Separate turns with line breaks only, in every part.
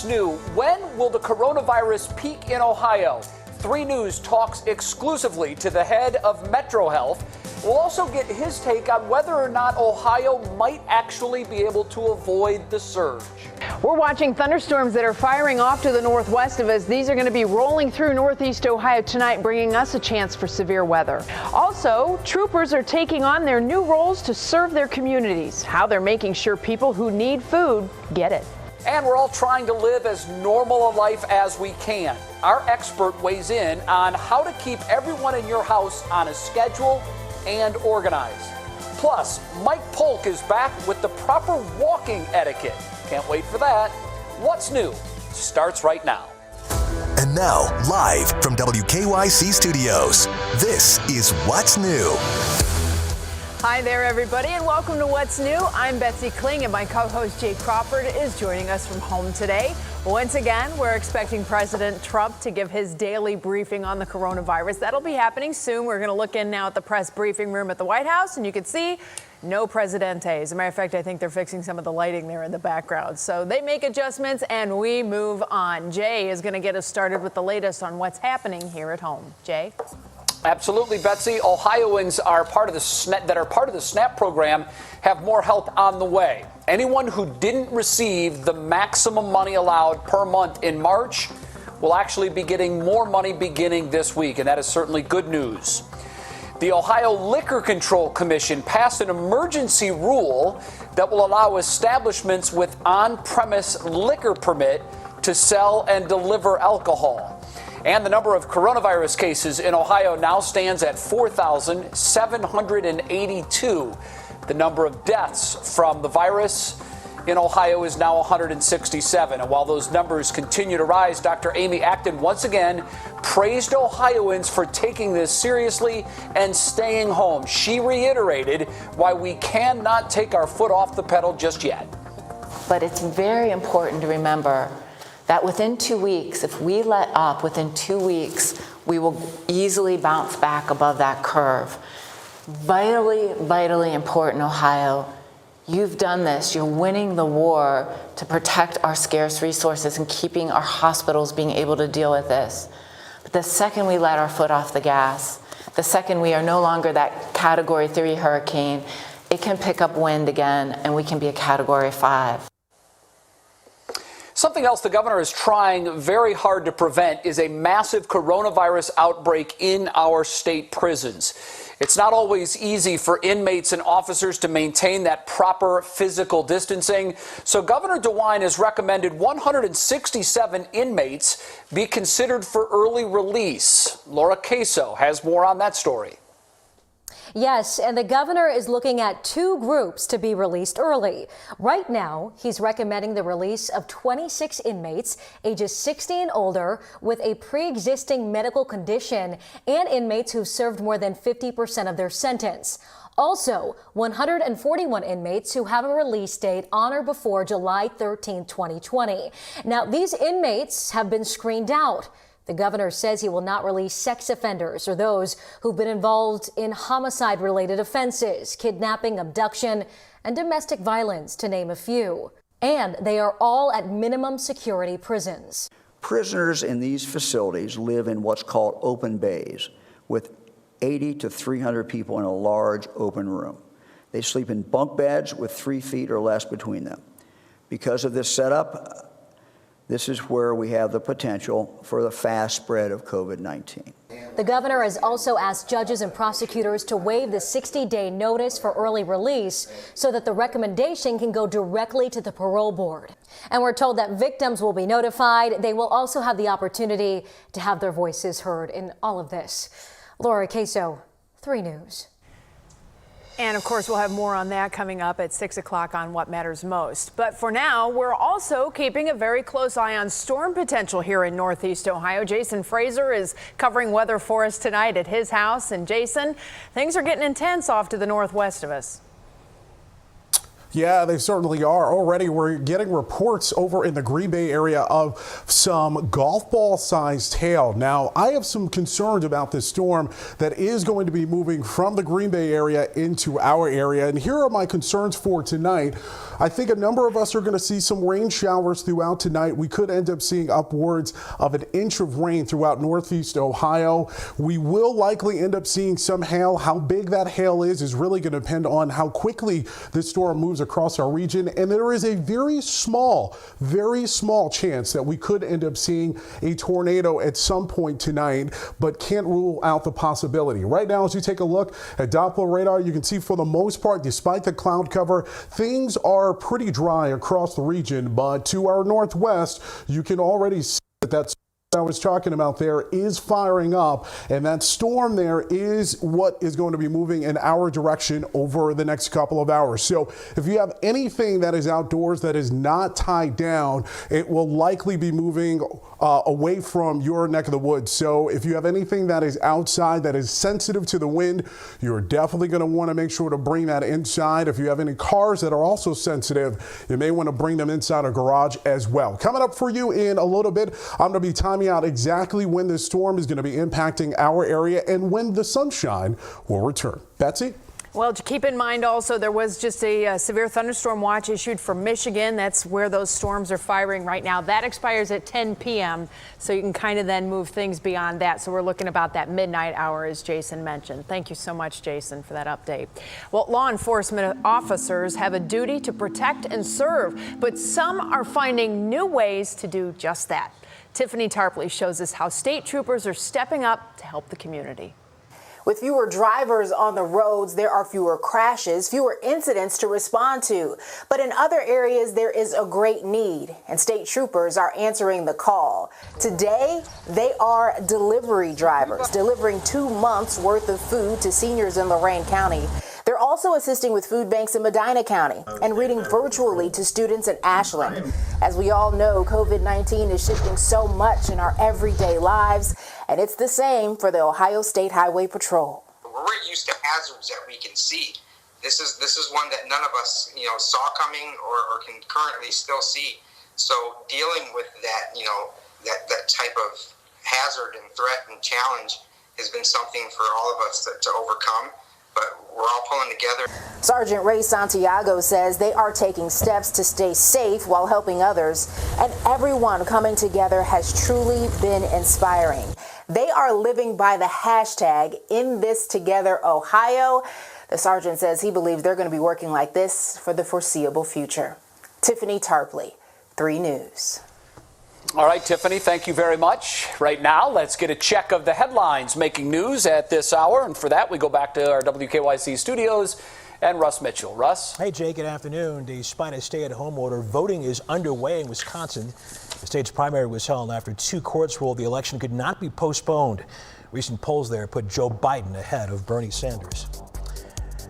What's new? When will the coronavirus peak in Ohio? 3 News talks exclusively to the head of Metro Health. We'll also get his take on whether or not Ohio might actually be able to avoid the surge.
We're watching thunderstorms that are firing off to the northwest of us. These are going to be rolling through northeast Ohio tonight, bringing us a chance for severe weather. Also, troopers are taking on their new roles to serve their communities. How they're making sure people who need food get it.
And we're all trying to live as normal a life as we can. Our expert weighs in on how to keep everyone in your house on a schedule and organized. Plus, Mike Polk is back with the proper walking etiquette. Can't wait for that. What's new starts right now.
And now, live from WKYC Studios, this is What's New.
Hi there, everybody, and welcome to What's New. I'm Betsy Kling, and my co-host Jay Crawford is joining us from home today. Once again, we're expecting President Trump to give his daily briefing on the coronavirus. That'll be happening soon. We're going to look in now at the press briefing room at the White House, and you can see no Presidente. As a matter of fact, I think they're fixing some of the lighting there in the background. So they make adjustments, and we move on. Jay is going to get us started with the latest on what's happening here at home. Jay?
Absolutely, Betsy. Ohioans are part of the SNAP program have more help on the way. Anyone who didn't receive the maximum money allowed per month in March will actually be getting more money beginning this week, and that is certainly good news. The Ohio Liquor Control Commission passed an emergency rule that will allow establishments with on-premise liquor permit to sell and deliver alcohol. And the number of coronavirus cases in Ohio now stands at 4,782. The number of deaths from the virus in Ohio is now 167. And while those numbers continue to rise, Dr. Amy Acton once again praised Ohioans for taking this seriously and staying home. She reiterated why we cannot take our foot off the pedal just yet.
But it's very important to remember that within 2 weeks, if we let up within 2 weeks, we will easily bounce back above that curve. Vitally, vitally important, Ohio. You've done this. You're winning the war to protect our scarce resources and keeping our hospitals being able to deal with this. But the second we let our foot off the gas, the second we are no longer that Category 3 hurricane, it can pick up wind again and we can be a Category 5.
Something else the governor is trying very hard to prevent is a massive coronavirus outbreak in our state prisons. It's not always easy for inmates and officers to maintain that proper physical distancing. So Governor DeWine has recommended 167 inmates be considered for early release. Laura Queso has more on that story.
Yes, and the governor is looking at 2 groups to be released early. Right now, he's recommending the release of 26 inmates ages 60 and older with a pre-existing medical condition and inmates who've served more than 50% of their sentence. Also, 141 inmates who have a release date on or before July 13, 2020. Now, these inmates have been screened out. The governor says he will not release sex offenders or those who've been involved in homicide-related offenses, kidnapping, abduction, and domestic violence, to name a few. And they are all at minimum security prisons.
Prisoners in these facilities live in what's called open bays, with 80 to 300 people in a large open room. They sleep in bunk beds with 3 feet or less between them. Because of this setup, this is where we have the potential for the fast spread of COVID-19.
The governor has also asked judges and prosecutors to waive the 60-day notice for early release so that the recommendation can go directly to the parole board. And we're told that victims will be notified. They will also have the opportunity to have their voices heard in all of this. Laura Queso, 3 News.
And of course, we'll have more on that coming up at 6 o'clock on What Matters Most. But for now, we're also keeping a very close eye on storm potential here in Northeast Ohio. Jason Fraser is covering weather for us tonight at his house. And Jason, things are getting intense off to the northwest of us.
Yeah, they certainly are. Already we're getting reports over in the Green Bay area of some golf ball sized hail. Now, I have some concerns about this storm that is going to be moving from the Green Bay area into our area. And here are my concerns for tonight. I think a number of us are going to see some rain showers throughout tonight. We could end up seeing upwards of an inch of rain throughout northeast Ohio. We will likely end up seeing some hail. How big that hail is really going to depend on how quickly this storm moves across our region. And there is a very small chance that we could end up seeing a tornado at some point tonight, but can't rule out the possibility. Right now, as you take a look at Doppler Radar, you can see for the most part, despite the cloud cover, things are pretty dry across the region, but to our northwest, you can already see that I was talking about there is firing up, and that storm there is what is going to be moving in our direction over the next couple of hours. So if you have anything that is outdoors that is not tied down, it will likely be moving away from your neck of the woods. So if you have anything that is outside that is sensitive to the wind, you're definitely going to want to make sure to bring that inside. If you have any cars that are also sensitive, you may want to bring them inside a garage as well. Coming up for you in a little bit, I'm going to be timing out exactly when this storm is going to be impacting our area and when the sunshine will return. Betsy?
Well, to keep in mind also, there was just a severe thunderstorm watch issued for Michigan. That's where those storms are firing right now. That expires at 10 p.m., so you can kind of then move things beyond that. So we're looking about that midnight hour, as Jason mentioned. Thank you so much, Jason, for that update. Well, law enforcement officers have a duty to protect and serve, but some are finding new ways to do just that. Tiffany Tarpley shows us how state troopers are stepping up to help the community.
With fewer drivers on the roads, there are fewer crashes, fewer incidents to respond to. But in other areas, there is a great need, and state troopers are answering the call. Today, they are delivery drivers, delivering 2 months' worth of food to seniors in Lorain County. They're also assisting with food banks in Medina County and reading virtually to students in Ashland. As we all know, COVID-19 is shifting so much in our everyday lives, and it's the same for the Ohio State Highway Patrol.
We're used to hazards that we can see. This is one that none of us, saw coming or can currently still see. So dealing with that, that type of hazard and threat and challenge has been something for all of us to overcome. But we're all pulling together.
Sergeant Ray Santiago says they are taking steps to stay safe while helping others, and everyone coming together has truly been inspiring. They are living by the hashtag #InThisTogetherOhio. The sergeant says he believes they're going to be working like this for the foreseeable future. Tiffany Tarpley, 3 News.
All right, Tiffany, thank you very much. Right now, let's get a check of the headlines making news at this hour. And for that, we go back to our WKYC studios and Russ Mitchell. Russ?
Hey, Jay, good afternoon. Despite a stay-at-home order, voting is underway in Wisconsin. The state's primary was held after 2 courts ruled the election could not be postponed. Recent polls there put Joe Biden ahead of Bernie Sanders.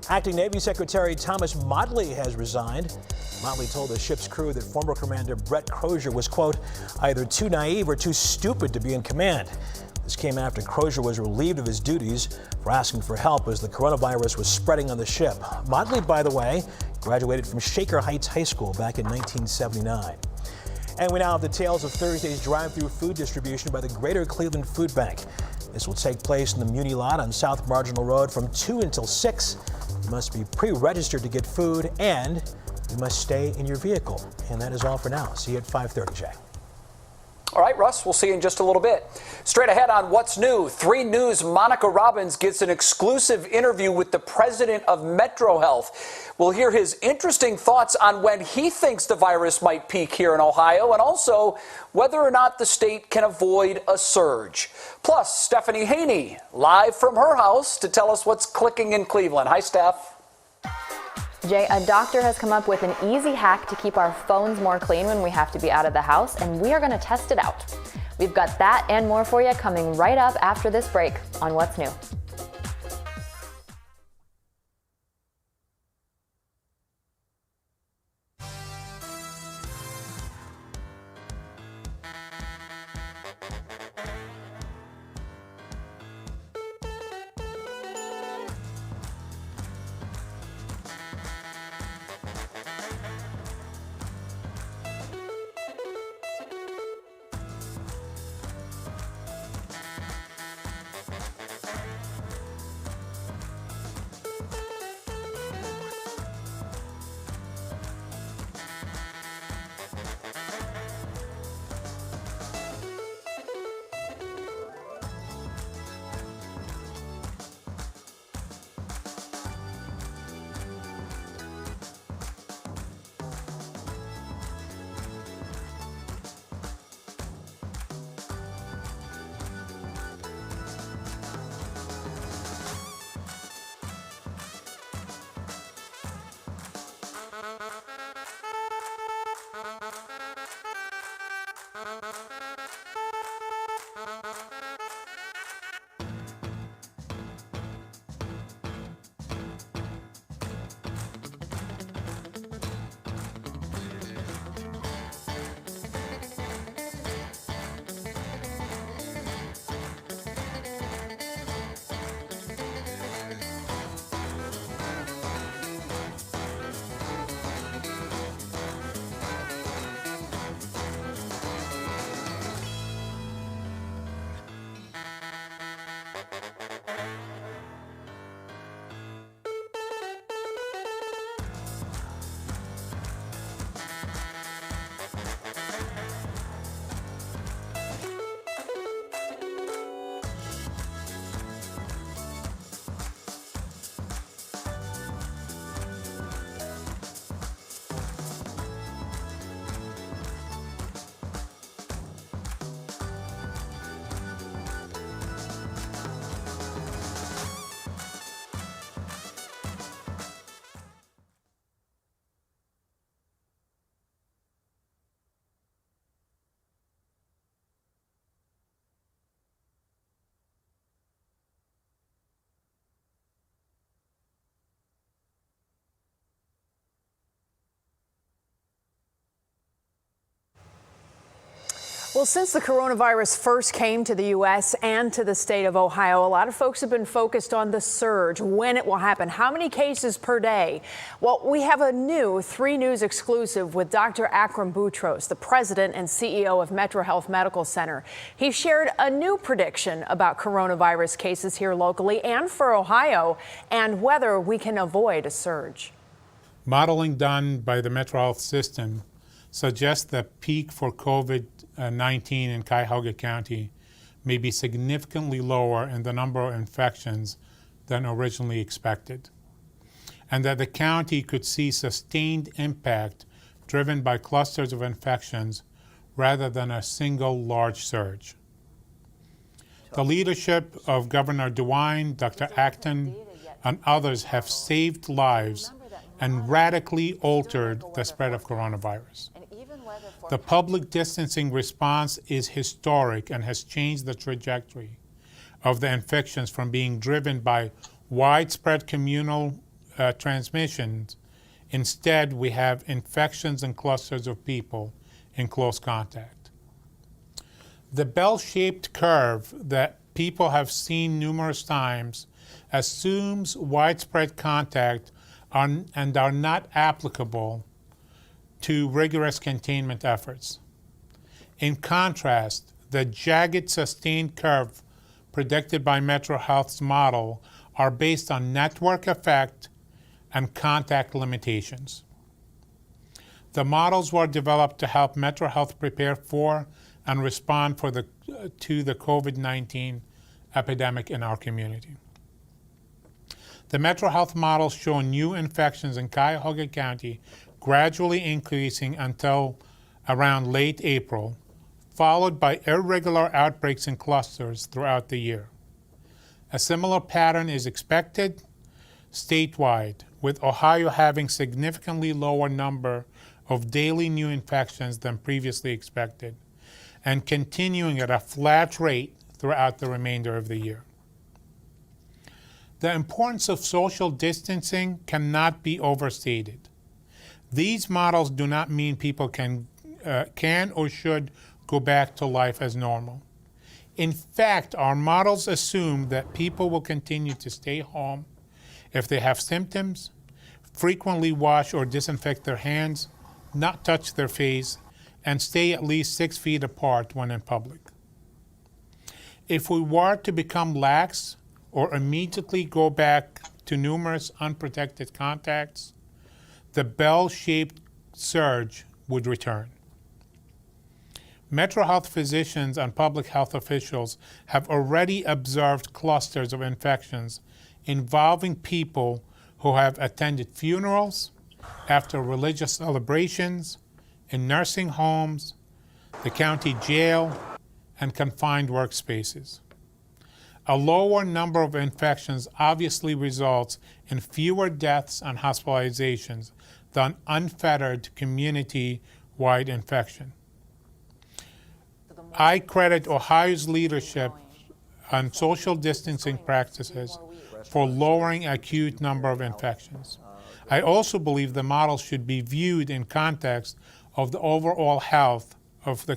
Acting Navy Secretary Thomas Modly has resigned. Motley told the ship's crew that former Commander Brett Crozier was, quote, either too naive or too stupid to be in command. This came after Crozier was relieved of his duties for asking for help as the coronavirus was spreading on the ship. Modly, by the way, graduated from Shaker Heights High School back in 1979. And we now have details of Thursday's drive-through food distribution by the Greater Cleveland Food Bank. This will take place in the Muni lot on South Marginal Road from 2 until 6. You must be pre-registered to get food, and you must stay in your vehicle. And that is all for now. See you at 5:30, Jay.
All right, Russ, we'll see you in just a little bit. Straight ahead on What's New, 3 News' Monica Robbins gets an exclusive interview with the president of Metro Health. We'll hear his interesting thoughts on when he thinks the virus might peak here in Ohio, and also whether or not the state can avoid a surge. Plus, Stephanie Haney, live from her house to tell us what's clicking in Cleveland. Hi, Steph.
Jay, a doctor has come up with an easy hack to keep our phones more clean when we have to be out of the house, and we are going to test it out. We've got that and more for you coming right up after this break on What's New.
Well, since the coronavirus first came to the U.S. and to the state of Ohio, a lot of folks have been focused on the surge, when it will happen, how many cases per day. Well, we have a new 3 News exclusive with Dr. Akram Boutros, the president and CEO of Metro Health Medical Center. He shared a new prediction about coronavirus cases here locally and for Ohio, and whether we can avoid a surge.
Modeling done by the Metro Health system suggests the peak for COVID-19 in Cuyahoga County may be significantly lower in the number of infections than originally expected, and that the county could see sustained impact driven by clusters of infections rather than a single large surge. The leadership of Governor DeWine, Dr. Acton, and others have saved lives and radically altered the spread of coronavirus. The public distancing response is historic and has changed the trajectory of the infections from being driven by widespread communal transmissions. Instead, we have infections in clusters of people in close contact. The bell-shaped curve that people have seen numerous times assumes widespread contact and are not applicable to rigorous containment efforts. In contrast, the jagged sustained curve predicted by Metro Health's model are based on network effect and contact limitations. The models were developed to help Metro Health prepare for and respond to the COVID-19 epidemic in our community. The Metro Health models show new infections in Cuyahoga County gradually increasing until around late April, followed by irregular outbreaks in clusters throughout the year. A similar pattern is expected statewide, with Ohio having significantly lower number of daily new infections than previously expected, and continuing at a flat rate throughout the remainder of the year. The importance of social distancing cannot be overstated. These models do not mean people can or should go back to life as normal. In fact, our models assume that people will continue to stay home if they have symptoms, frequently wash or disinfect their hands, not touch their face, and stay at least 6 feet apart when in public. If we were to become lax or immediately go back to numerous unprotected contacts, the bell-shaped surge would return. Metro Health physicians and public health officials have already observed clusters of infections involving people who have attended funerals, after religious celebrations, in nursing homes, the county jail, and confined workspaces. A lower number of infections obviously results in fewer deaths and hospitalizations than unfettered community-wide infection. I credit Ohio's leadership on social distancing practices for lowering acute number of infections. I also believe the model should be viewed in context of the overall health of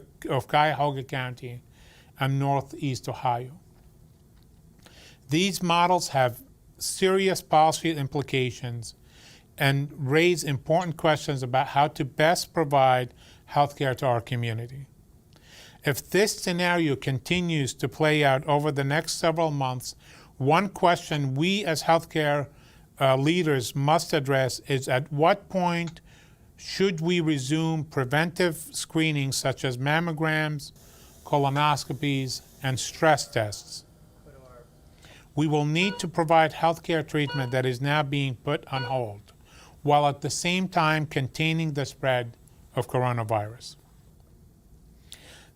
Cuyahoga County and Northeast Ohio. These models have serious policy implications and raise important questions about how to best provide health care to our community. If this scenario continues to play out over the next several months, one question we as healthcare leaders must address is at what point should we resume preventive screenings such as mammograms, colonoscopies, and stress tests? We will need to provide healthcare treatment that is now being put on hold, while at the same time containing the spread of coronavirus.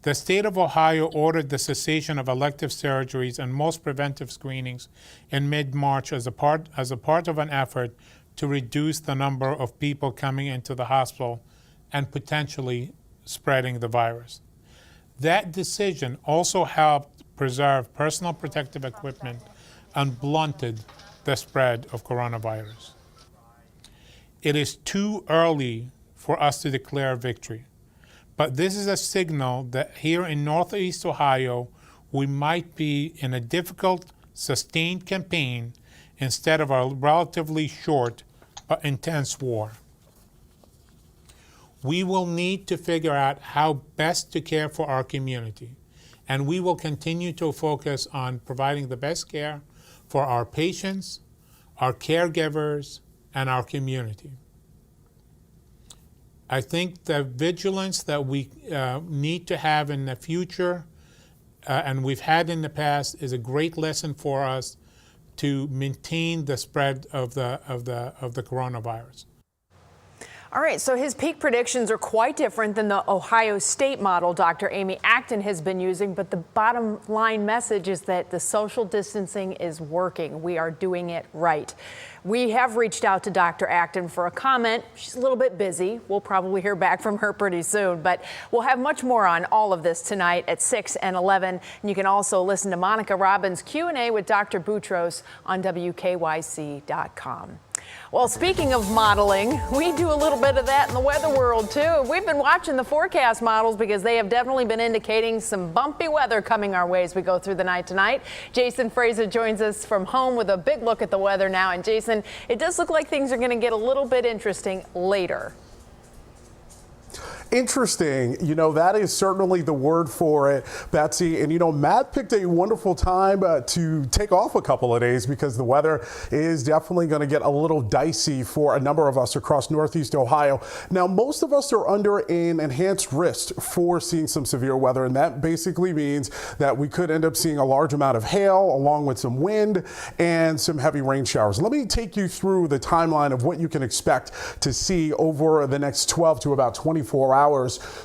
The state of Ohio ordered the cessation of elective surgeries and most preventive screenings in mid-March as a part of an effort to reduce the number of people coming into the hospital and potentially spreading the virus. That decision also helped preserve personal protective equipment and blunted the spread of coronavirus. It is too early for us to declare victory, but this is a signal that here in Northeast Ohio, we might be in a difficult, sustained campaign instead of a relatively short but intense war. We will need to figure out how best to care for our community, and we will continue to focus on providing the best care for our patients, our caregivers, and our community. I think the vigilance that we need to have in the future and we've had in the past is a great lesson for us to maintain the spread of the coronavirus.
All right, so his peak predictions are quite different than the Ohio State model Dr. Amy Acton has been using, but the bottom line message is that the social distancing is working. We are doing it right. We have reached out to Dr. Acton for a comment. She's a little bit busy. We'll probably hear back from her pretty soon, but we'll have much more on all of this tonight at 6 and 11. And you can also listen to Monica Robbins' Q&A with Dr. Boutros on WKYC.com. Well, speaking of modeling, we do a little bit of that in the weather world, too. We've been watching the forecast models because they have definitely been indicating some bumpy weather coming our way as we go through the night tonight. Jason Fraser joins us from home with a big look at the weather now. And Jason, it does look like things are going to get a little bit interesting later.
Interesting. You know, that is certainly the word for it, Betsy. And, you know, Matt picked a wonderful time to take off a couple of days because the weather is definitely going to get a little dicey for a number of us across Northeast Ohio. Now, most of us are under an enhanced risk for seeing some severe weather, and that basically means that we could end up seeing a large amount of hail along with some wind and some heavy rain showers. Let me take you through the timeline of what you can expect to see over the next 12 to about 24 hours.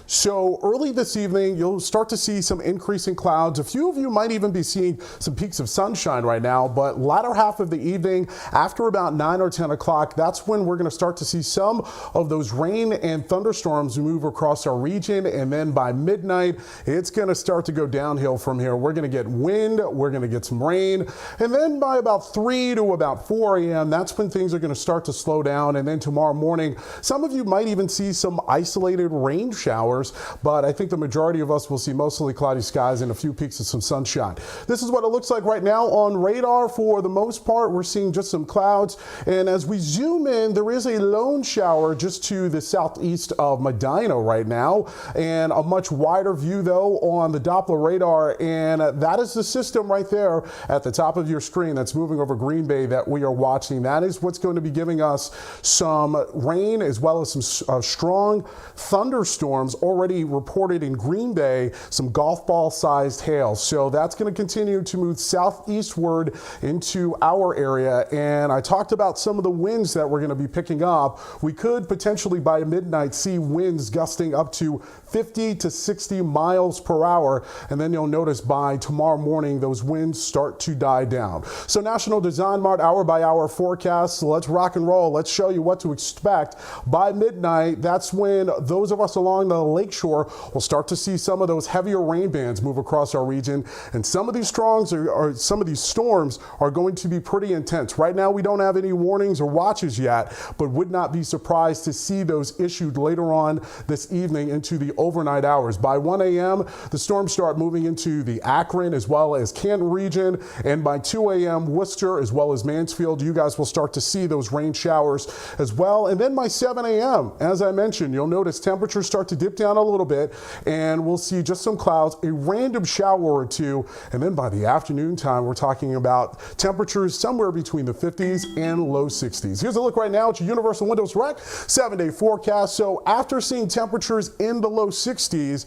So early this evening, you'll start to see some increasing clouds. A few of you might even be seeing some peaks of sunshine right now, but latter half of the evening, after about 9 or 10 o'clock, that's when we're going to start to see some of those rain and thunderstorms move across our region. And then by midnight, it's going to start to go downhill from here. We're going to get wind, we're going to get some rain. And then by about 3 to about 4 a.m., that's when things are going to start to slow down. And then tomorrow morning, some of you might even see some isolated rain showers, but I think the majority of us will see mostly cloudy skies and a few peaks of some sunshine. This is what it looks like right now on radar. For the most part, we're seeing just some clouds. And as we zoom in, there is a lone shower just to the southeast of Medina right now, and a much wider view though on the Doppler radar. And that is the system right there at the top of your screen that's moving over Green Bay that we are watching. That is what's going to be giving us some rain as well as some strong thunderstorms already reported in Green Bay, some golf ball sized hail. So that's going to continue to move southeastward into our area. And I talked about some of the winds that we're going to be picking up. We could potentially by midnight see winds gusting up to 50 to 60 miles per hour. And then you'll notice by tomorrow morning, those winds start to die down. So National Design Mart hour by hour forecast. So let's rock and roll. Let's show you what to expect by midnight. That's when those of us along the lakeshore will start to see some of those heavier rain bands move across our region, and some of these storms are going to be pretty intense. Right now, we don't have any warnings or watches yet, but would not be surprised to see those issued later on this evening into the overnight hours. By 1 a.m., the storms start moving into the Akron as well as Canton region, and by 2 a.m., Worcester as well as Mansfield, you guys will start to see those rain showers as well. And then by 7 a.m., as I mentioned, you'll notice temperatures start to dip down a little bit, and we'll see just some clouds, a random shower or two, and then by the afternoon time, we're talking about temperatures somewhere between the 50s and low 60s. Here's a look right now at your Universal Windows Direct 7-day forecast. So after seeing temperatures in the low 60s,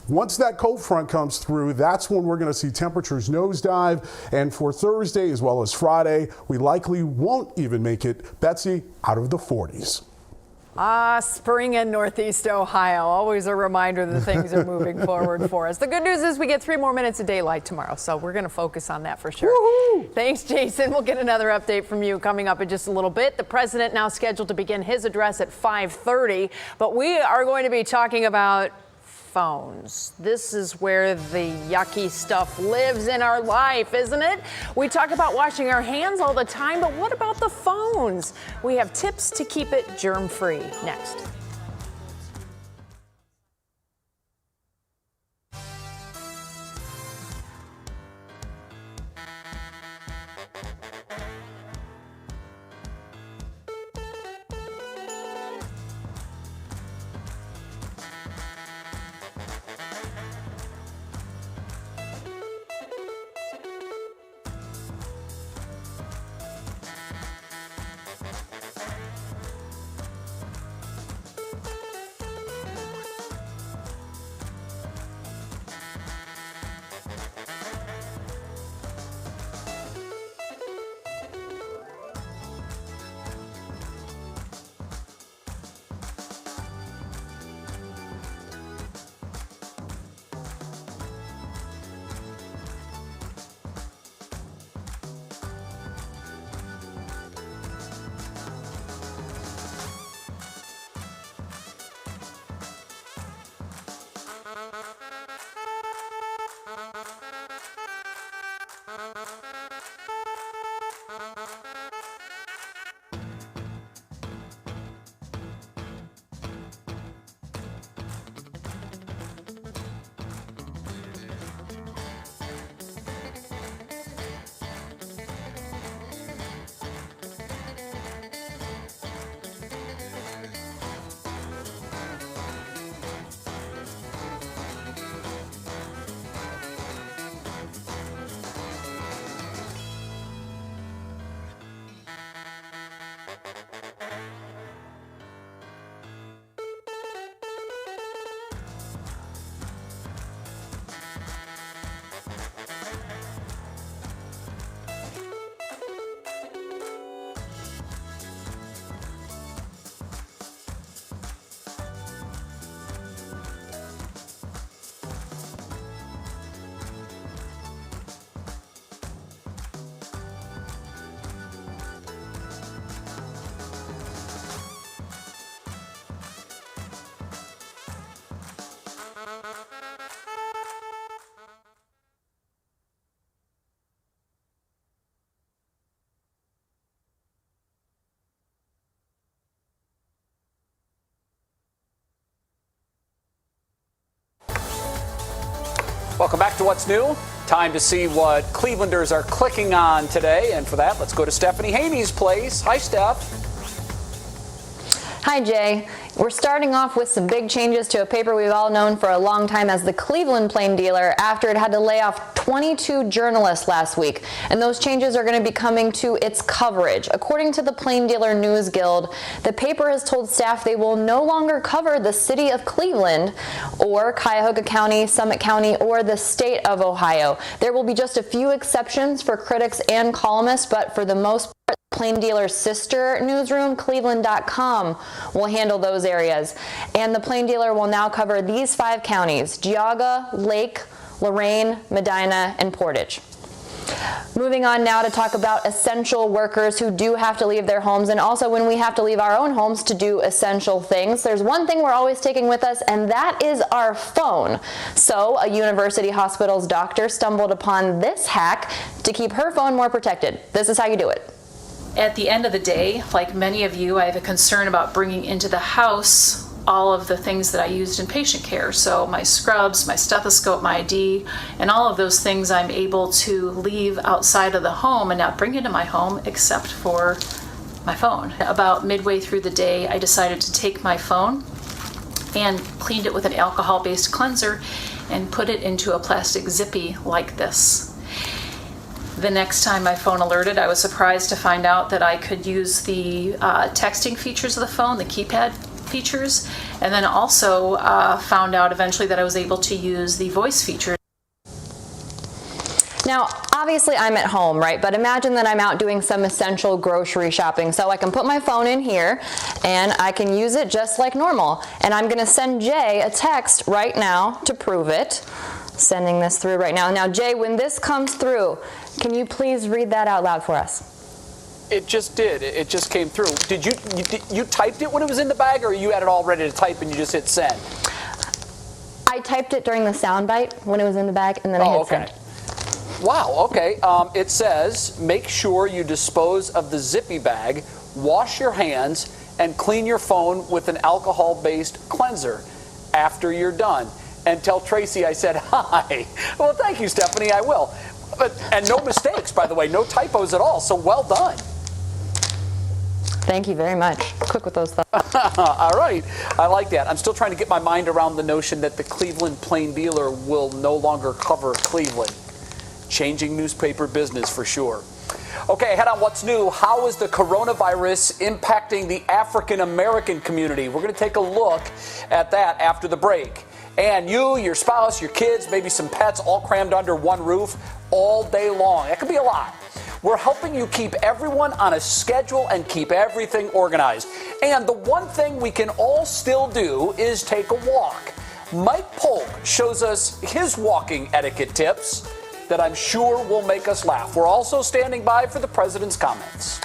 once that cold front comes through, that's when we're going to see temperatures nosedive. And for Thursday as well as Friday, we likely won't even make it, Betsy, out of the 40s.
Spring in Northeast Ohio. Always a reminder that things are moving forward for us. The good news is we get 3 more minutes of daylight tomorrow, so we're going to focus on that for sure. Woo-hoo! Thanks, Jason. We'll get another update from you coming up in just a little bit. The president now scheduled to begin his address at 5:30, but we are going to be talking about phones. This is where the yucky stuff lives in our life, isn't it? We talk about washing our hands all the time, but what about the phones? We have tips to keep it germ-free next.
Welcome back to What's New. Time to see what Clevelanders are clicking on today. And for that, let's go to Stephanie Haney's place. Hi, Steph.
Hi, Jay. We're starting off with some big changes to a paper we've all known for a long time as the Cleveland Plain Dealer after it had to lay off 22 journalists last week. And those changes are going to be coming to its coverage. According to the Plain Dealer News Guild, the paper has told staff they will no longer cover the city of Cleveland or Cuyahoga County, Summit County, or the state of Ohio. There will be just a few exceptions for critics and columnists, but for the most part, Plain Dealer's sister newsroom, Cleveland.com, will handle those areas. And the Plain Dealer will now cover these 5 counties: Geauga, Lake, Lorain, Medina, and Portage. Moving on now to talk about essential workers who do have to leave their homes, and also when we have to leave our own homes to do essential things. There's one thing we're always taking with us, and that is our phone. So a University Hospital's doctor stumbled upon this hack to keep her phone more protected. This is how you do it.
At the end of the day, like many of you, I have a concern about bringing into the house all of the things that I used in patient care. So my scrubs, my stethoscope, my ID, and all of those things I'm able to leave outside of the home and not bring into my home except for my phone. About midway through the day, I decided to take my phone and cleaned it with an alcohol-based cleanser and put it into a plastic zippy like this. The next time my phone alerted, I was surprised to find out that I could use the texting features of the phone, the keypad features, and then also found out eventually that I was able to use the voice feature.
Now, obviously I'm at home, right? But imagine that I'm out doing some essential grocery shopping. So I can put my phone in here and I can use it just like normal. And I'm gonna send Jay a text right now to prove it. Sending this through right now. Now, Jay, when this comes through, can you please read that out loud for us?
It just did. It just came through. Did you typed it when it was in the bag, or you had it all ready to type and you just hit send?
I typed it during the soundbite when it was in the bag, and then I hit send.
Wow, okay. It says, make sure you dispose of the zippy bag, wash your hands, and clean your phone with an alcohol-based cleanser after you're done. And tell Tracy I said hi. Well, thank you, Stephanie, I will. And no mistakes, by the way, no typos at all, so well done.
Thank you very much. Quick with those thoughts.
All right, I like that. I'm still trying to get my mind around the notion that the Cleveland Plain Dealer will no longer cover Cleveland. Changing newspaper business for sure. Okay, head on What's New. How is the coronavirus impacting the African American community? We're going to take a look at that after the break. And you, your spouse, your kids, maybe some pets all crammed under one roof all day long. That could be a lot. We're helping you keep everyone on a schedule and keep everything organized. And the one thing we can all still do is take a walk. Mike Polk shows us his walking etiquette tips that I'm sure will make us laugh. We're also standing by for the president's comments.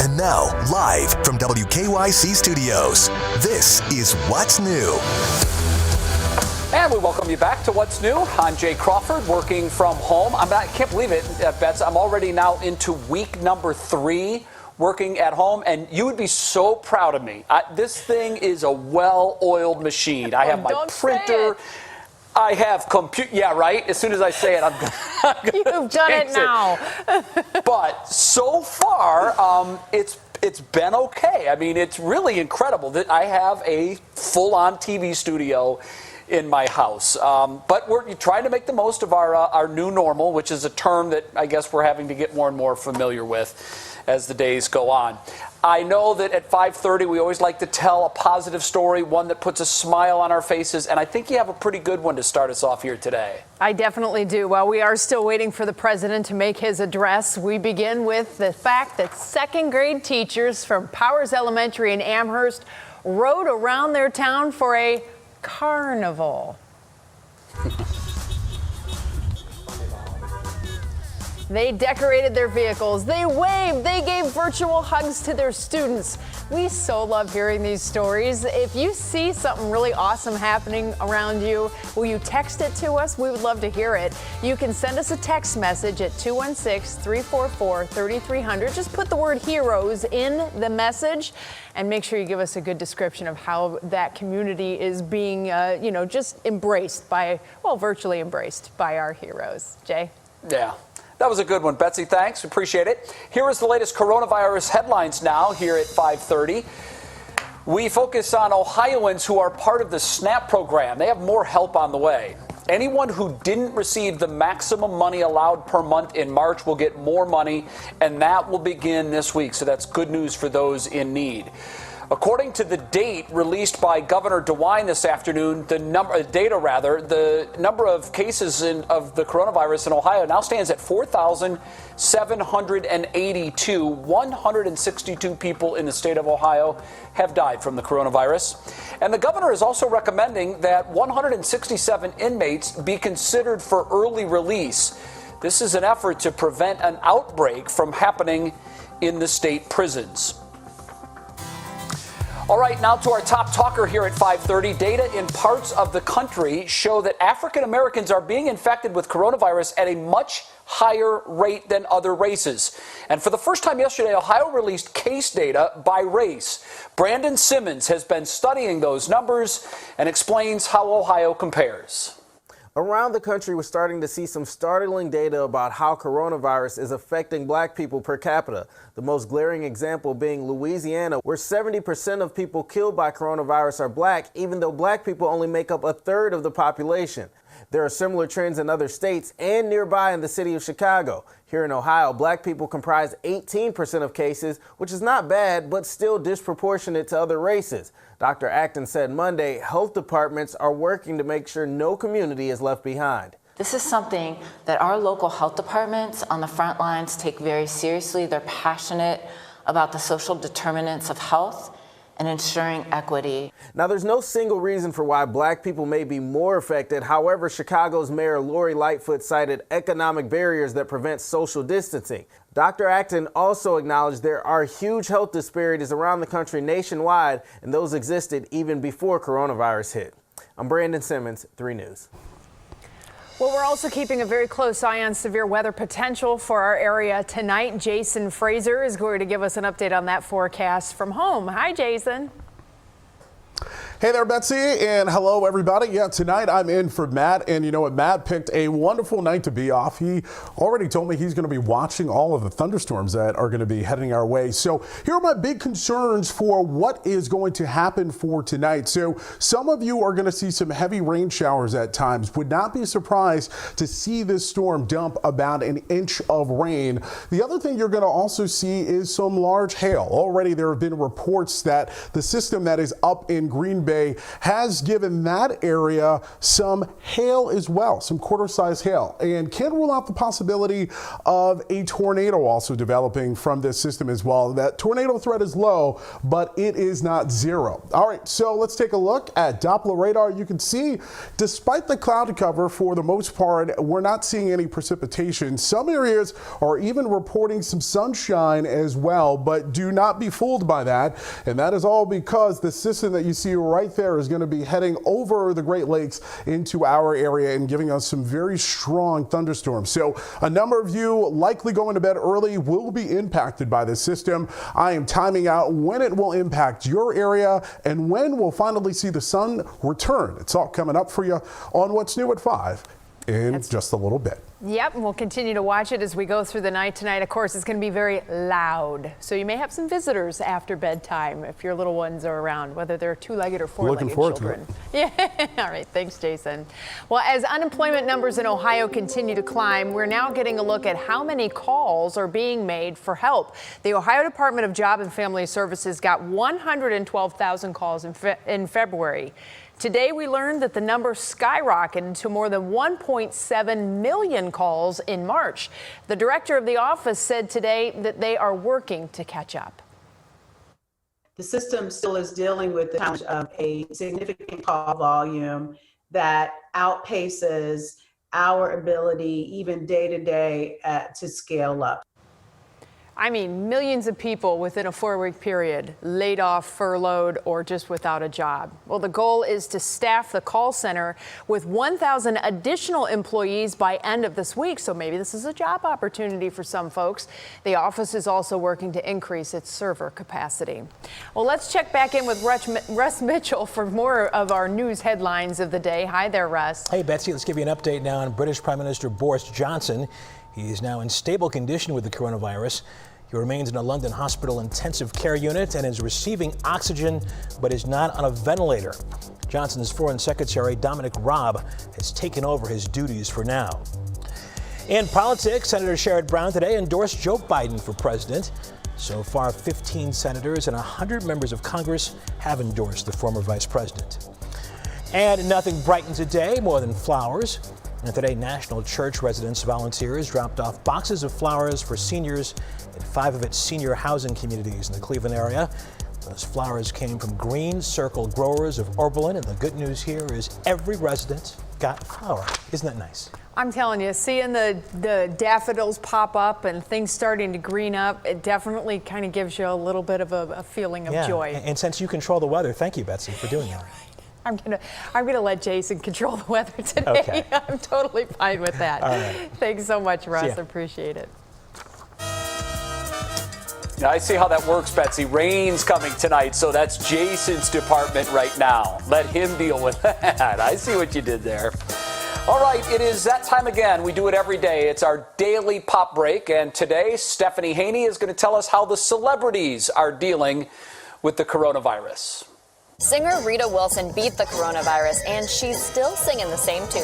And now, live from WKYC Studios, this is What's New.
And we welcome you back to What's New. I'm Jay Crawford, working from home. I can't believe it, Betsy. I'm already now into week number 3 working at home, and you would be so proud of me. This thing is a well-oiled machine. I have my printer. I have compute. Yeah, right. As soon as I say it, I'm gonna
You've done it now.
But so far, it's been okay. I mean, it's really incredible that I have a full-on TV studio in my house. But we're trying to make the most of our new normal, which is a term that I guess we're having to get more and more familiar with as the days go on. I know that at 5:30 we always like to tell a positive story, one that puts a smile on our faces, and I think you have a pretty good one to start us off here today.
I definitely do. While we are still waiting for the president to make his address, we begin with the fact that second grade teachers from Powers Elementary in Amherst rode around their town for a carnival. They decorated their vehicles, they waved, they gave virtual hugs to their students. We so love hearing these stories. If you see something really awesome happening around you, will you text it to us? We would love to hear it. You can send us a text message at 216-344-3300. Just put the word heroes in the message and make sure you give us a good description of how that community is being, just embraced by, virtually embraced by our heroes. Jay?
Yeah. That was a good one, Betsy. Thanks. Appreciate it. Here is the latest coronavirus headlines now here at 5:30. We focus on Ohioans who are part of the SNAP program. They have more help on the way. Anyone who didn't receive the maximum money allowed per month in March will get more money, and that will begin this week. So that's good news for those in need. According to the date released by Governor DeWine this afternoon, the number of cases of the coronavirus in Ohio now stands at 4,782. 162 people in the state of Ohio have died from the coronavirus. And the governor is also recommending that 167 inmates be considered for early release. This is an effort to prevent an outbreak from happening in the state prisons. All right, now to our top talker here at 5:30. Data in parts of the country show that African Americans are being infected with coronavirus at a much higher rate than other races. And for the first time yesterday, Ohio released case data by race. Brandon Simmons has been studying those numbers and explains how Ohio compares.
Around the country, we're starting to see some startling data about how coronavirus is affecting black people per capita. The most glaring example being Louisiana, where 70% of people killed by coronavirus are black, even though black people only make up a third of the population. There are similar trends in other states and nearby in the city of Chicago. Here in Ohio, black people comprise 18% of cases, which is not bad, but still disproportionate to other races. Dr. Acton said Monday health departments are working to make sure no community is left behind.
This is something that our local health departments on the front lines take very seriously. They're passionate about the social determinants of health and ensuring equity.
Now, there's no single reason for why black people may be more affected. However, Chicago's Mayor Lori Lightfoot cited economic barriers that prevent social distancing. Dr. Acton also acknowledged there are huge health disparities around the country nationwide, and those existed even before coronavirus hit. I'm Brandon Simmons, 3 News.
Well, we're also keeping a very close eye on severe weather potential for our area tonight. Jason Fraser is going to give us an update on that forecast from home. Hi, Jason.
Hey there, Betsy, and hello, everybody. Yeah, tonight I'm in for Matt, and you know what? Matt picked a wonderful night to be off. He already told me he's going to be watching all of the thunderstorms that are going to be heading our way. So here are my big concerns for what is going to happen for tonight. So some of you are going to see some heavy rain showers at times. Would not be surprised to see this storm dump about an inch of rain. The other thing you're going to also see is some large hail. Already there have been reports that the system that is up in Green Bay has given that area some hail as well, some quarter-size hail, and can't rule out the possibility of a tornado also developing from this system as well. That tornado threat is low, but it is not zero. All right, so let's take a look at Doppler radar. You can see, despite the cloud cover, for the most part, we're not seeing any precipitation. Some areas are even reporting some sunshine as well, but do not be fooled by that. And that is all because the system that you see right there is going to be heading over the Great Lakes into our area and giving us some very strong thunderstorms. So a number of you likely going to bed early will be impacted by this system. I am timing out when it will impact your area and when we'll finally see the sun return. It's all coming up for you on What's New at 5 in just a little bit.
Yep, and we'll continue to watch it as we go through the night tonight. Of course, it's going to be very loud, so you may have some visitors after bedtime if your little ones are around, whether they're two-legged or four-legged children. Yeah, all right, thanks, Jason. Well, as unemployment numbers in Ohio continue to climb, we're now getting a look at how many calls are being made for help. The Ohio Department of Job and Family Services got 112,000 calls in February. Today, we learned that the number skyrocketed to more than 1.7 million calls in March. The director of the office said today that they are working to catch up.
The system still is dealing with the challenge of a significant call volume that outpaces our ability, even day to day, to scale up.
I mean, millions of people within a 4-week period laid off, furloughed, or just without a job. Well, the goal is to staff the call center with 1,000 additional employees by end of this week. So maybe this is a job opportunity for some folks. The office is also working to increase its server capacity. Well, let's check back in with Russ Mitchell for more of our news headlines of the day. Hi there, Russ.
Hey, Betsy, let's give you an update now on British Prime Minister Boris Johnson. He is now in stable condition with the coronavirus. He remains in a London hospital intensive care unit and is receiving oxygen, but is not on a ventilator. Johnson's Foreign Secretary Dominic Raab has taken over his duties for now. In politics, Senator Sherrod Brown today endorsed Joe Biden for president. So far, 15 senators and 100 members of Congress have endorsed the former vice president. And nothing brightens a day more than flowers. And today, National Church Residence volunteers dropped off boxes of flowers for seniors in 5 of its senior housing communities in the Cleveland area. Those flowers came from Green Circle growers of Oberlin, and the good news here is every resident got a flower. Isn't that nice?
I'm telling you, seeing the daffodils pop up and things starting to green up, it definitely kind of gives you a little bit of a feeling of joy.
And since you control the weather, thank you, Betsy, for doing that.
I'm gonna let Jason control the weather today.
Okay.
I'm totally fine with that.
All right.
Thanks so much, Russ. Appreciate it.
I see how that works, Betsy. Rain's coming tonight, so that's Jason's department right now. Let him deal with that. I see what you did there. All right, it is that time again. We do it every day. It's our daily pop break, and today Stephanie Haney is going to tell us how the celebrities are dealing with the coronavirus.
Singer Rita Wilson beat the coronavirus, and she's still singing the same tune.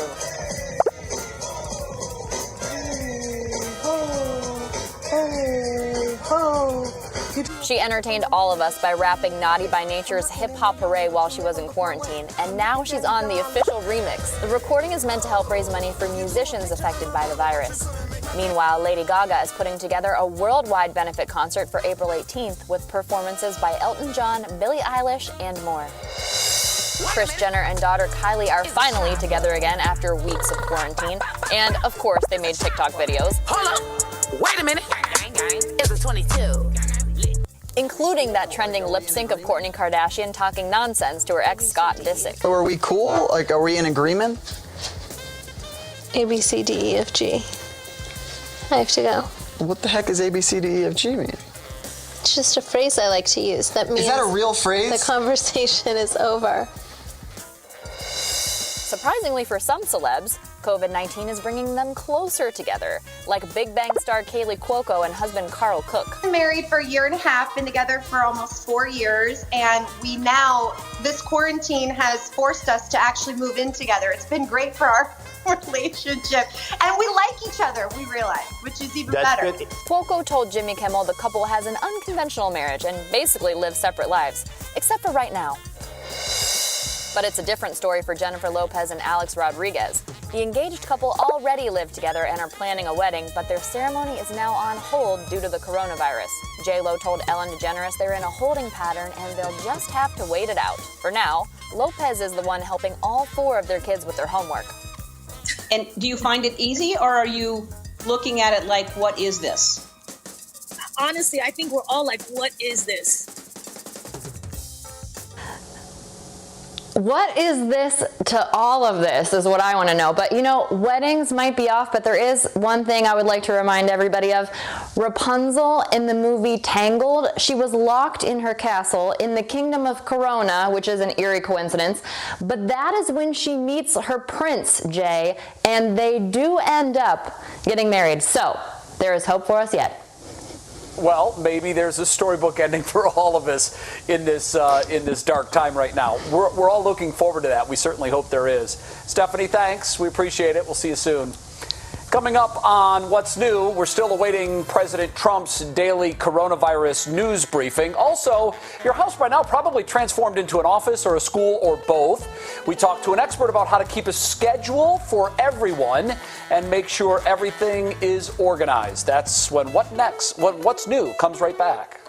She entertained all of us by rapping Naughty by Nature's Hip Hop Hooray while she was in quarantine, and now she's on the official remix. The recording is meant to help raise money for musicians affected by the virus. Meanwhile, Lady Gaga is putting together a worldwide benefit concert for April 18th with performances by Elton John, Billie Eilish, and more. Kris Jenner and daughter Kylie are finally together again after weeks of quarantine. And, of course, they made TikTok videos.
Hold up! Wait a minute! It's a 22.
Including that trending lip sync of Kourtney Kardashian talking nonsense to her ex Scott Disick.
So are we cool? Like, are we in agreement?
A, B, C, D, E, F, G. I have to go.
What the heck does A, B, C, D, E, F, G mean?
It's just a phrase I like to use. That means
is that a real phrase?
The conversation is over.
Surprisingly for some celebs, COVID-19 is bringing them closer together, like Big Bang star Kaylee Cuoco and husband Carl Cook.
We're married for a year and a half, been together for almost 4 years, and this quarantine has forced us to actually move in together. It's been great for our relationship, and we like each other, we realize, which is even better.
Good. Cuoco told Jimmy Kimmel the couple has an unconventional marriage and basically live separate lives, except for right now. But it's a different story for Jennifer Lopez and Alex Rodriguez. The engaged couple already live together and are planning a wedding, but their ceremony is now on hold due to the coronavirus. J.Lo told Ellen DeGeneres they're in a holding pattern and they'll just have to wait it out. For now, Lopez is the one helping all 4 of their kids with their homework.
And do you find it easy, or are you looking at it like, what is this?
Honestly, I think we're all like, what is this?
What is this to all of this is what I want to know. But you know, weddings might be off, but there is one thing I would like to remind everybody of. Rapunzel in the movie Tangled, she was locked in her castle in the kingdom of Corona, which is an eerie coincidence. But that is when she meets her prince, Jay, and they do end up getting married. So there is hope for us yet.
Well, maybe there's a storybook ending for all of us in this dark time right now. We're all looking forward to that. We certainly hope there is. Stephanie, thanks. We appreciate it. We'll see you soon. Coming up on What's New, we're still awaiting President Trump's daily coronavirus news briefing. Also, your house by now probably transformed into an office or a school or both. We talked to an expert about how to keep a schedule for everyone and make sure everything is organized. That's when What's New comes right back.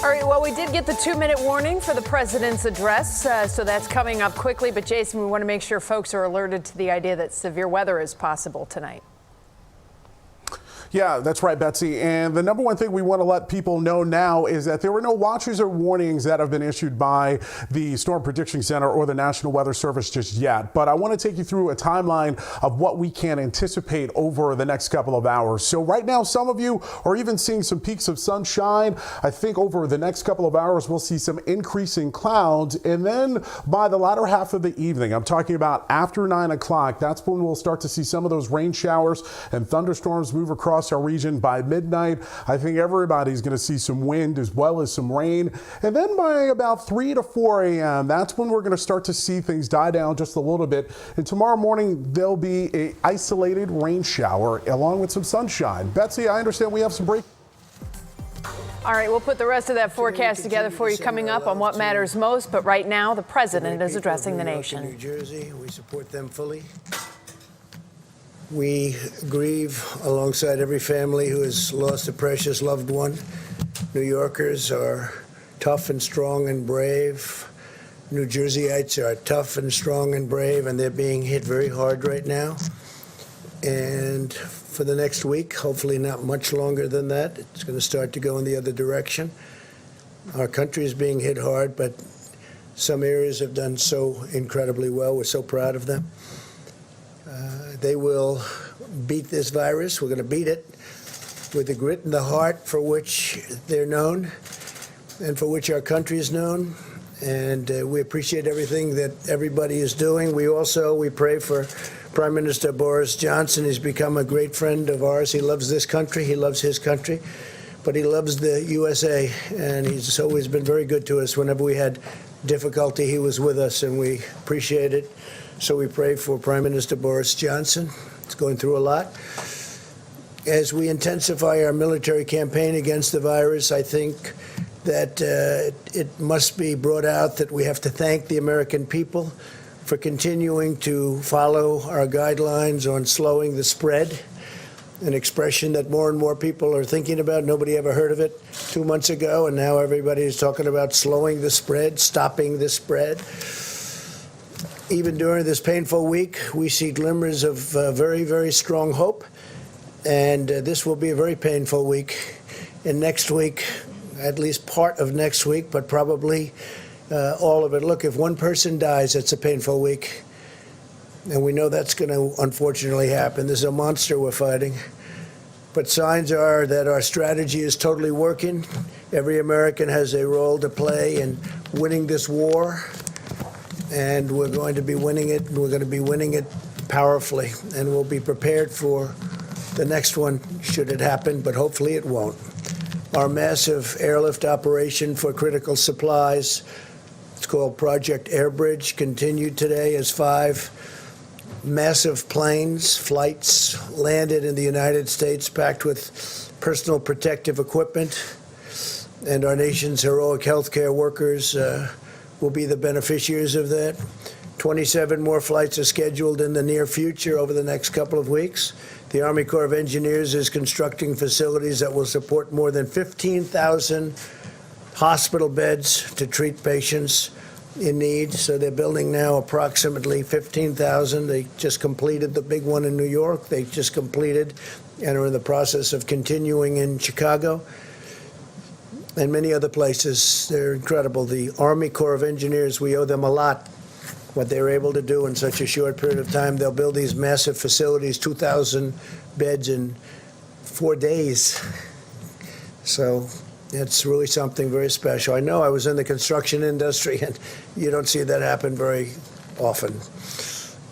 All right, well, we did get the 2-minute warning for the president's address, so that's coming up quickly. But, Jason, we want to make sure folks are alerted to the idea that severe weather is possible tonight.
Yeah, that's right, Betsy. And the number one thing we want to let people know now is that there were no watches or warnings that have been issued by the Storm Prediction Center or the National Weather Service just yet. But I want to take you through a timeline of what we can anticipate over the next couple of hours. So right now, some of you are even seeing some peaks of sunshine. I think over the next couple of hours, we'll see some increasing clouds. And then by the latter half of the evening, I'm talking about after 9 o'clock, that's when we'll start to see some of those rain showers and thunderstorms move across our region. By midnight, I think everybody's going to see some wind as well as some rain. And then by about 3 to 4 a.m., that's when we're going to start to see things die down just a little bit. And tomorrow morning, there'll be an isolated rain shower along with some sunshine. Betsy, I understand we have some break.
All right, we'll put the rest of that forecast together for you coming up on What Matters Most. But right now, the president is addressing the nation.
New Jersey, we support them fully. We grieve alongside every family who has lost a precious loved one. New Yorkers are tough and strong and brave. New Jerseyites are tough and strong and brave, and they're being hit very hard right now. And for the next week, hopefully not much longer than that, it's going to start to go in the other direction. Our country is being hit hard, but some areas have done so incredibly well. We're so proud of them. They will beat this virus. We're going to beat it with the grit and the heart for which they're known and for which our country is known. And we appreciate everything that everybody is doing. We pray for Prime Minister Boris Johnson. He's become a great friend of ours. He loves this country. He loves his country. But he loves the USA. And he's always been very good to us. Whenever we had difficulty, he was with us, and we appreciate it. So we pray for Prime Minister Boris Johnson. He's going through a lot. As we intensify our military campaign against the virus, I think that it must be brought out that we have to thank the American people for continuing to follow our guidelines on slowing the spread, an expression that more and more people are thinking about. Nobody ever heard of it 2 months ago, and now everybody is talking about slowing the spread, stopping the spread. Even during this painful week, we see glimmers of very, very strong hope, and this will be a very painful week. And next week, at least part of next week, but probably all of it. Look, if one person dies, it's a painful week. And we know that's going to unfortunately happen. This is a monster we're fighting. But signs are that our strategy is totally working. Every American has a role to play in winning this war. And we're going to be winning it. We're going to be winning it powerfully. And we'll be prepared for the next one, should it happen, but hopefully it won't. Our massive airlift operation for critical supplies, it's called Project Airbridge, continued today as 5 massive flights landed in the United States packed with personal protective equipment. And our nation's heroic healthcare workers will be the beneficiaries of that. 27 more flights are scheduled in the near future over the next couple of weeks. The Army Corps of Engineers is constructing facilities that will support more than 15,000 hospital beds to treat patients in need. So they're building now approximately 15,000. They just completed the big one in New York. They just completed and are in the process of continuing in Chicago and many other places. They're incredible. The Army Corps of Engineers, we owe them a lot. What they were able to do in such a short period of time. They'll build these massive facilities, 2,000 beds in 4 days. So it's really something very special. I know I was in the construction industry, and you don't see that happen very often.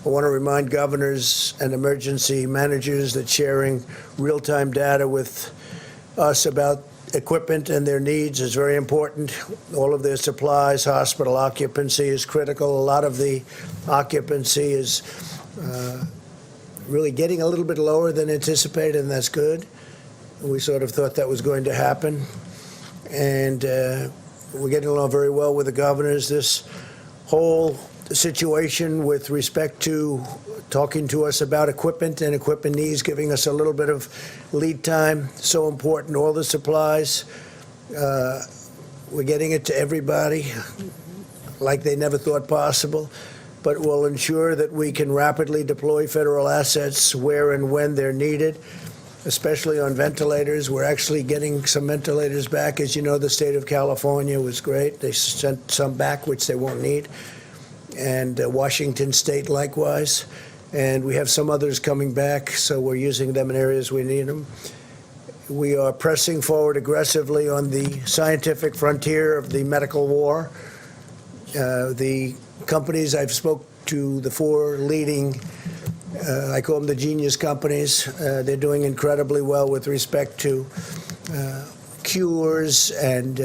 I want to remind governors and emergency managers that sharing real-time data with us about equipment and their needs is very important. All of their supplies, hospital occupancy is critical. A lot of the occupancy is really getting a little bit lower than anticipated, and that's good. We sort of thought that was going to happen. And we're getting along very well with the governors. This whole situation with respect to talking to us about equipment and equipment needs, giving us a little bit of lead time, so important. All the supplies, we're getting it to everybody like they never thought possible, but will ensure that we can rapidly deploy federal assets where and when they're needed, especially on ventilators. We're actually getting some ventilators back. As you know, the state of California was great. They sent some back, which they won't need, and Washington State likewise. And we have some others coming back, so we're using them in areas we need them. We are pressing forward aggressively on the scientific frontier of the medical war. The companies, I've spoke to the 4 leading, I call them the genius companies. They're doing incredibly well with respect to cures and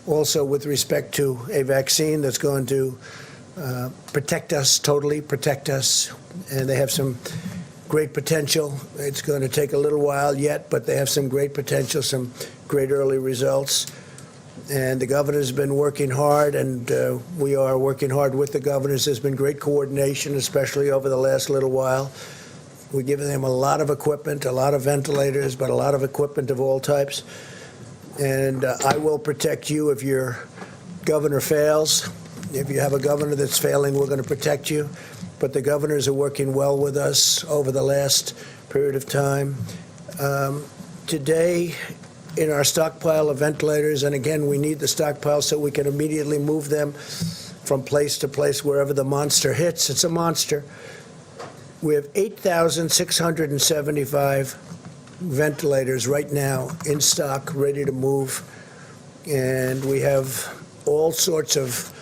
also with respect to a vaccine that's going to protect us, totally protect us, and they have some great potential. It's going to take a little while yet, but they have some great potential, some great early results. And the governor's been working hard, and we are working hard with the governors. There's been great coordination, especially over the last little while. We're giving them a lot of equipment, a lot of ventilators, but a lot of equipment of all types. And I will protect you if your governor fails. If you have a governor that's failing, we're going to protect you. But the governors are working well with us over the last period of time. Today, in our stockpile of ventilators, and again, we need the stockpile so we can immediately move them from place to place wherever the monster hits. It's a monster. We have 8,675 ventilators right now in stock, ready to move. And we have all sorts of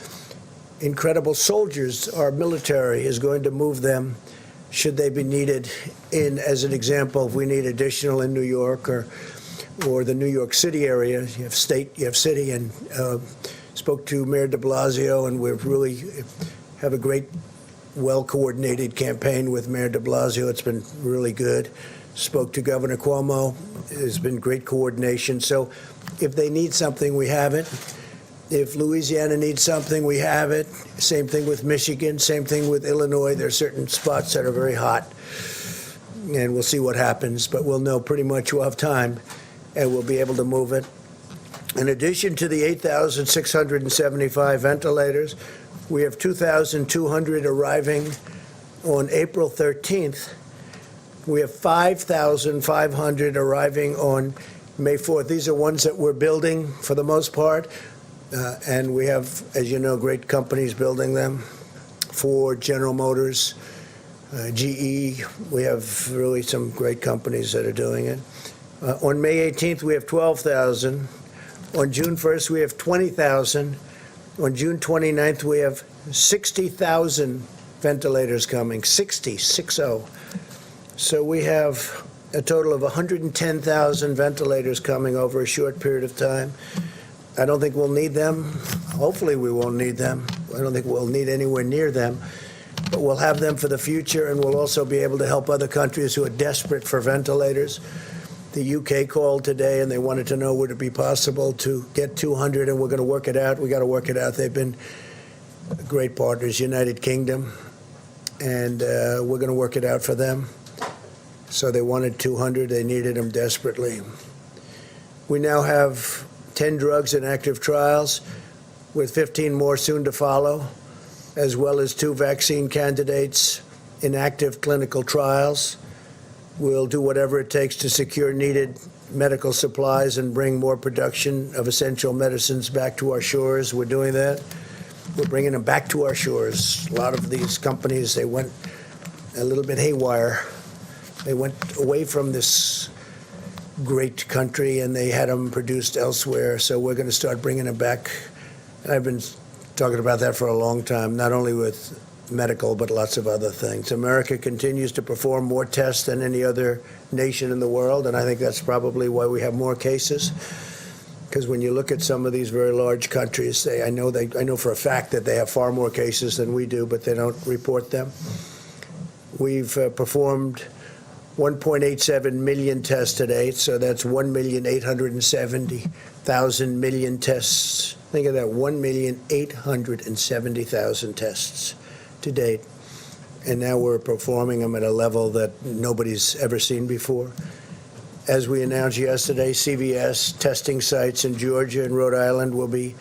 incredible soldiers. Our military is going to move them should they be needed. In, as an example, if we need additional in New York or the New York City area, you have state, you have city, and spoke to Mayor de Blasio, and we really have a great, well-coordinated campaign with Mayor de Blasio. It's been really good. Spoke to Governor Cuomo. There's been great coordination. So if they need something, we have it. If Louisiana needs something, we have it. Same thing with Michigan. Same thing with Illinois. There are certain spots that are very hot, and we'll see what happens. But we'll know pretty much. We'll have time, and we'll be able to move it. In addition to the 8,675 ventilators, we have 2,200 arriving on April 13th. We have 5,500 arriving on May 4th. These are ones that we're building for the most part. And we have, as you know, great companies building them. Ford, General Motors, GE. We have really some great companies that are doing it. On May 18th, we have 12,000. On June 1st, we have 20,000. On June 29th, we have 60,000 ventilators coming, 60. So we have a total of 110,000 ventilators coming over a short period of time. I don't think we'll need them. Hopefully we won't need them. I don't think we'll need anywhere near them. But we'll have them for the future, and we'll also be able to help other countries who are desperate for ventilators. The UK called today, and they wanted to know would it be possible to get 200, and we're going to work it out. We got to work it out. They've been great partners, United Kingdom, and we're going to work it out for them. So they wanted 200. They needed them desperately. We now have 10 drugs in active trials, with 15 more soon to follow, as well as 2 vaccine candidates in active clinical trials. We'll do whatever it takes to secure needed medical supplies and bring more production of essential medicines back to our shores. We're doing that. We're bringing them back to our shores. A lot of these companies, they went a little bit haywire. They went away from this great country, and they had them produced elsewhere. So we're going to start bringing them back. And I've been talking about that for a long time, not only with medical, but lots of other things. America continues to perform more tests than any other nation in the world, and I think that's probably why we have more cases. Because when you look at some of these very large countries, I know for a fact that they have far more cases than we do, but they don't report them. We've performed 1.87 million tests to date, so that's 1,870,000 million tests. Think of that, 1,870,000 tests to date. And now we're performing them at a level that nobody's ever seen before. As we announced yesterday, CVS testing sites in Georgia and Rhode Island will be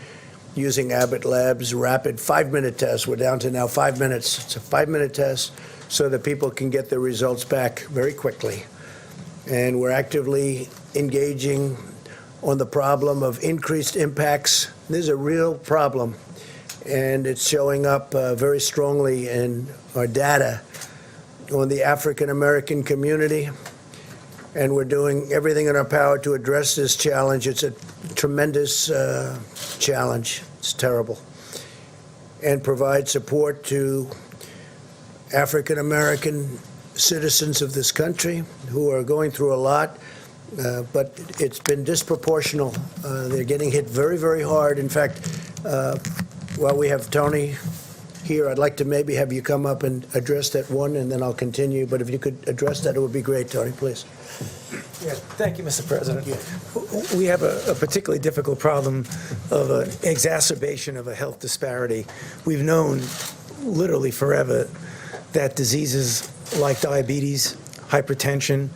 using Abbott Labs' rapid 5-minute test. We're down to now 5 minutes. It's a 5-minute test, so that people can get their results back very quickly. And we're actively engaging on the problem of increased impacts. This is a real problem, and it's showing up very strongly in our data on the African American community. And we're doing everything in our power to address this challenge. It's a tremendous challenge. It's terrible. And provide support to African American citizens of this country who are going through a lot, but it's been disproportional. They're getting hit very, very hard. In fact, while we have Tony here, I'd like to maybe have you come up and address that one, and then I'll continue. But if you could address that, it would be great, Tony, please.
Yeah, thank you, Mr. President. We have a particularly difficult problem of an exacerbation of a health disparity. We've known literally forever that diseases like diabetes, hypertension,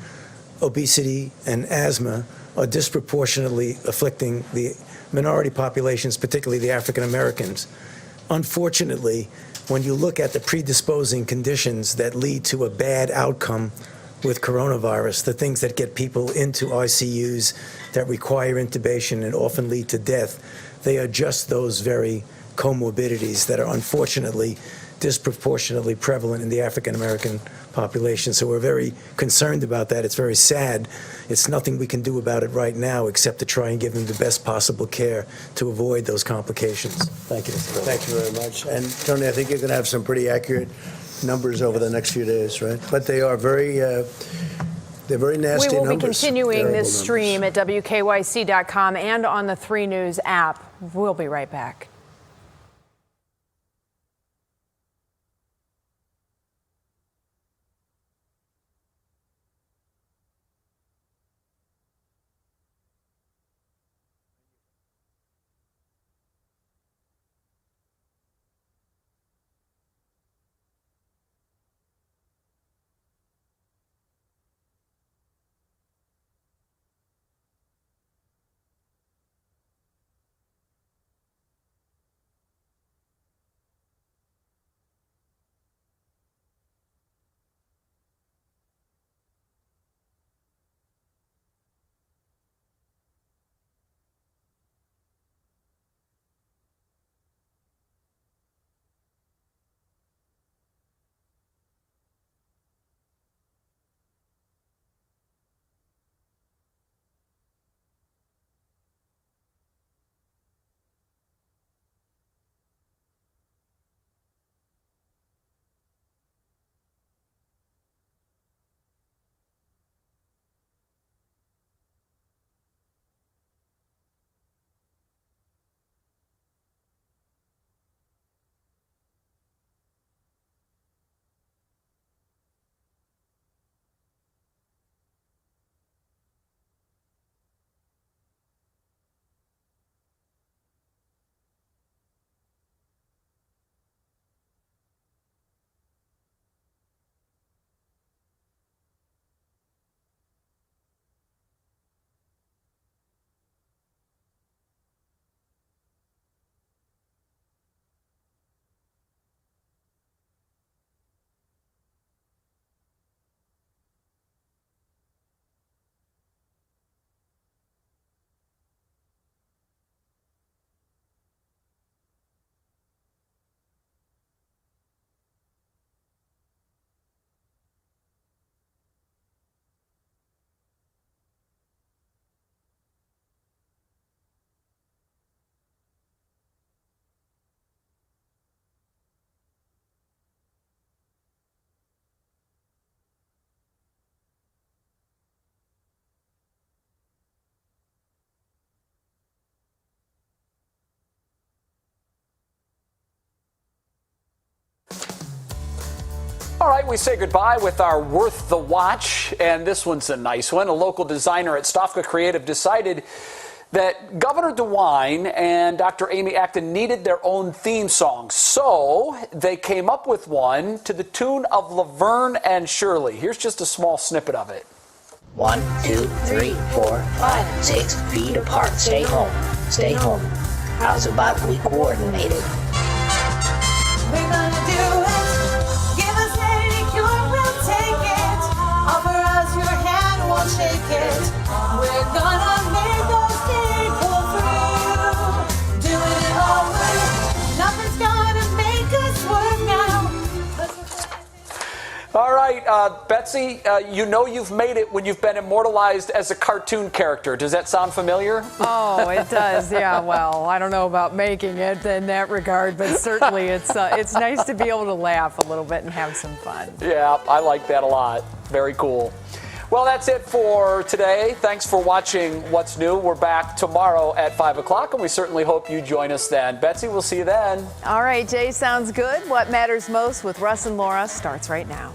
obesity, and asthma are disproportionately afflicting the minority populations, particularly the African Americans. Unfortunately, when you look at the predisposing conditions that lead to a bad outcome with coronavirus, the things that get people into ICUs, that require intubation and often lead to death, they are just those very comorbidities that are unfortunately disproportionately prevalent in the African American population. So we're very concerned about that. It's very sad. It's nothing we can do about it right now except to try and give them the best possible care to avoid those complications. Thank you, Mr. President.
Thank you very much. And Tony, I think you're going to have some pretty accurate numbers over the next few days, right? But they are very, they're very nasty numbers.
We will be continuing
Terrible
this stream at WKYC.com and on the 3 News app. We'll be right back.
All right, we say goodbye with our Worth the Watch, and this one's a nice one. A local designer at Stofka Creative decided that Governor DeWine and Dr. Amy Acton needed their own theme song, so they came up with one to the tune of Laverne and Shirley. Here's just a small snippet of it.
1, 2, 3, 4, 5, 6 feet apart. Stay home. Stay home. How's about we coordinated?
We're gonna do it. Give us any cure, we'll take it. Offer us your hand, we'll shake it. We're gonna make those things pull through. Doing it all right. Nothing's gonna make us work now.
All right, Betsy, you know you've made it when you've been immortalized as a cartoon character. Does that sound familiar?
Oh, it does. Yeah, well, I don't know about making it in that regard, but certainly it's nice to be able to laugh a little bit and have some fun.
Yeah, I like that a lot. Very cool. Well, that's it for today. Thanks for watching What's New. We're back tomorrow at 5 o'clock, and we certainly hope you join us then. Betsy, we'll see you then.
All right, Jay, sounds good. What Matters Most with Russ and Laura starts right now.